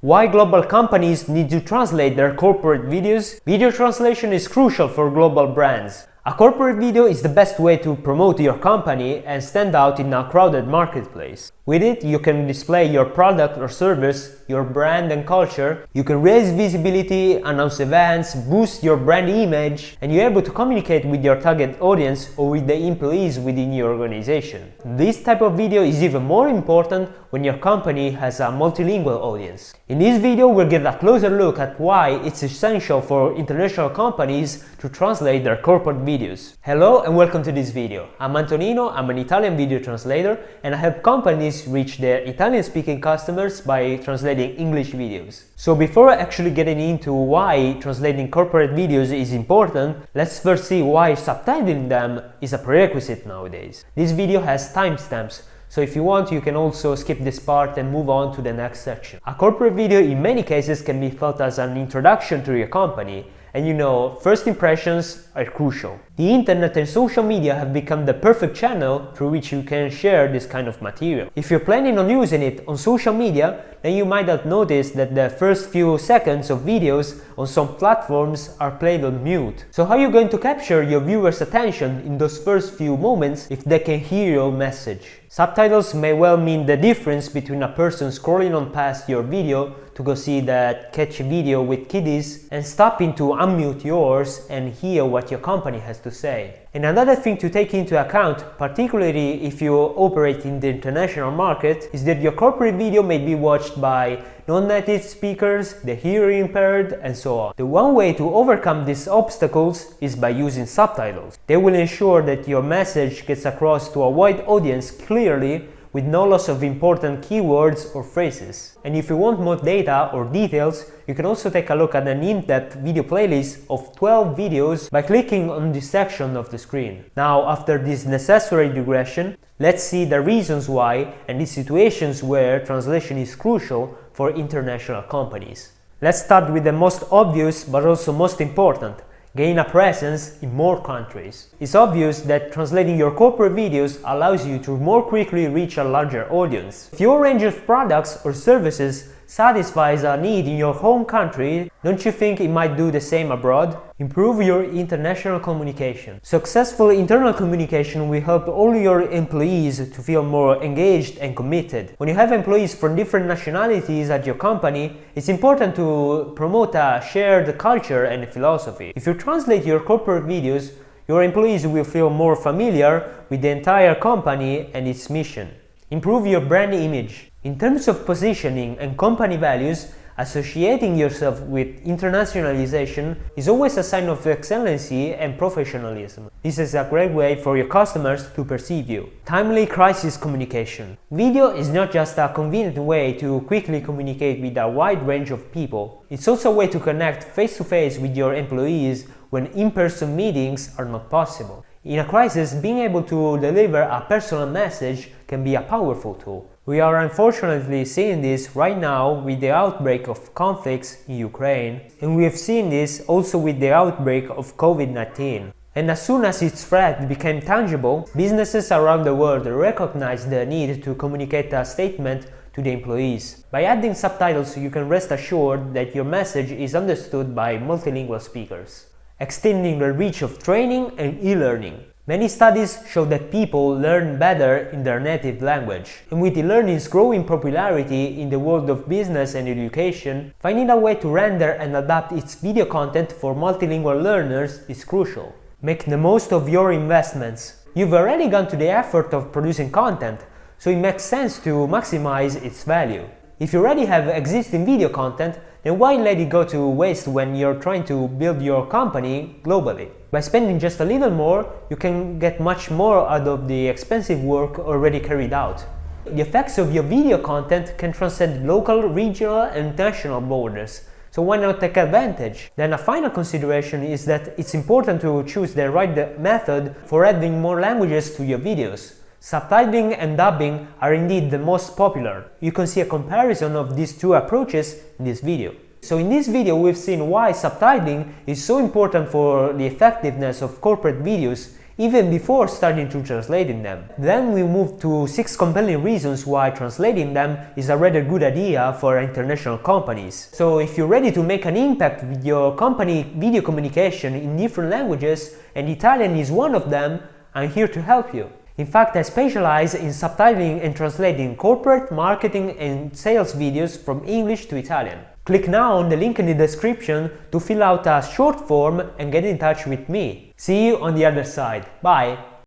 Why global companies need to translate their corporate videos? Video translation is crucial for global brands. A corporate video is the best way to promote your company and stand out in a crowded marketplace. With it, you can display your product or service, your brand and culture, you can raise visibility, announce events, boost your brand image, and you're able to communicate with your target audience or with the employees within your organization. This type of video is even more important when your company has a multilingual audience. In this video, we'll get a closer look at why it's essential for international companies to translate their corporate videos. Hello and welcome to this video. I'm Antonino, I'm an Italian video translator, and I help companies reach their Italian-speaking customers by translating English videos. So before actually getting into why translating corporate videos is important, let's first see why subtitling them is a prerequisite nowadays. This video has timestamps, so if you want, you can also skip this part and move on to the next section. A corporate video in many cases can be felt as an introduction to your company, and you know, first impressions are crucial. The internet and social media have become the perfect channel through which you can share this kind of material. If you're planning on using it on social media, then you might have noticed that the first few seconds of videos on some platforms are played on mute. So how are you going to capture your viewers' attention in those first few moments if they can hear your message? Subtitles may well mean the difference between a person scrolling on past your video to go see that catchy video with kiddies and stopping to unmute yours and hear what your company has to say. And another thing to take into account, particularly if you operate in the international market, is that your corporate video may be watched by non-native speakers, the hearing impaired, and so on. The one way to overcome these obstacles is by using subtitles. They will ensure that your message gets across to a wide audience clearly with no loss of important keywords or phrases. And if you want more data or details, you can also take a look at an in-depth video playlist of 12 videos by clicking on this section of the screen. Now, after this necessary digression, let's see the reasons why and the situations where translation is crucial for international companies. Let's start with the most obvious but also most important. Gain a presence in more countries. It's obvious that translating your corporate videos allows you to more quickly reach a larger audience. If your range of products or services satisfies a need in your home country, don't you think it might do the same abroad? Improve your international communication. Successful internal communication will help all your employees to feel more engaged and committed. When you have employees from different nationalities at your company, it's important to promote a shared culture and philosophy. If you translate your corporate videos, your employees will feel more familiar with the entire company and its mission. Improve your brand image. In terms of positioning and company values, associating yourself with internationalization is always a sign of excellency and professionalism. This is a great way for your customers to perceive you. Timely crisis communication. Video is not just a convenient way to quickly communicate with a wide range of people. It's also a way to connect face-to-face with your employees when in-person meetings are not possible. In a crisis, being able to deliver a personal message can be a powerful tool. We are unfortunately seeing this right now with the outbreak of conflicts in Ukraine, and we have seen this also with the outbreak of COVID-19. And as soon as its threat became tangible, businesses around the world recognized the need to communicate a statement to the employees. By adding subtitles, you can rest assured that your message is understood by multilingual speakers. Extending the reach of training and e-learning. Many studies show that people learn better in their native language, and with e-learning's growing popularity in the world of business and education, finding a way to render and adapt its video content for multilingual learners is crucial. Make the most of your investments. You've already gone to the effort of producing content, so it makes sense to maximize its value. If you already have existing video content, then why let it go to waste when you're trying to build your company globally? By spending just a little more, you can get much more out of the expensive work already carried out. The effects of your video content can transcend local, regional, and national borders, so why not take advantage? Then a final consideration is that it's important to choose the right method for adding more languages to your videos. Subtitling and dubbing are indeed the most popular. You can see a comparison of these two approaches in this video. So in this video we've seen why subtitling is so important for the effectiveness of corporate videos even before starting to translating them. Then we move to 6 compelling reasons why translating them is a rather good idea for international companies. So if you're ready to make an impact with your company video communication in different languages, and Italian is one of them, I'm here to help you. In fact, I specialize in subtitling and translating corporate, marketing and sales videos from English to Italian. Click now on the link in the description to fill out a short form and get in touch with me. See you on the other side. Bye!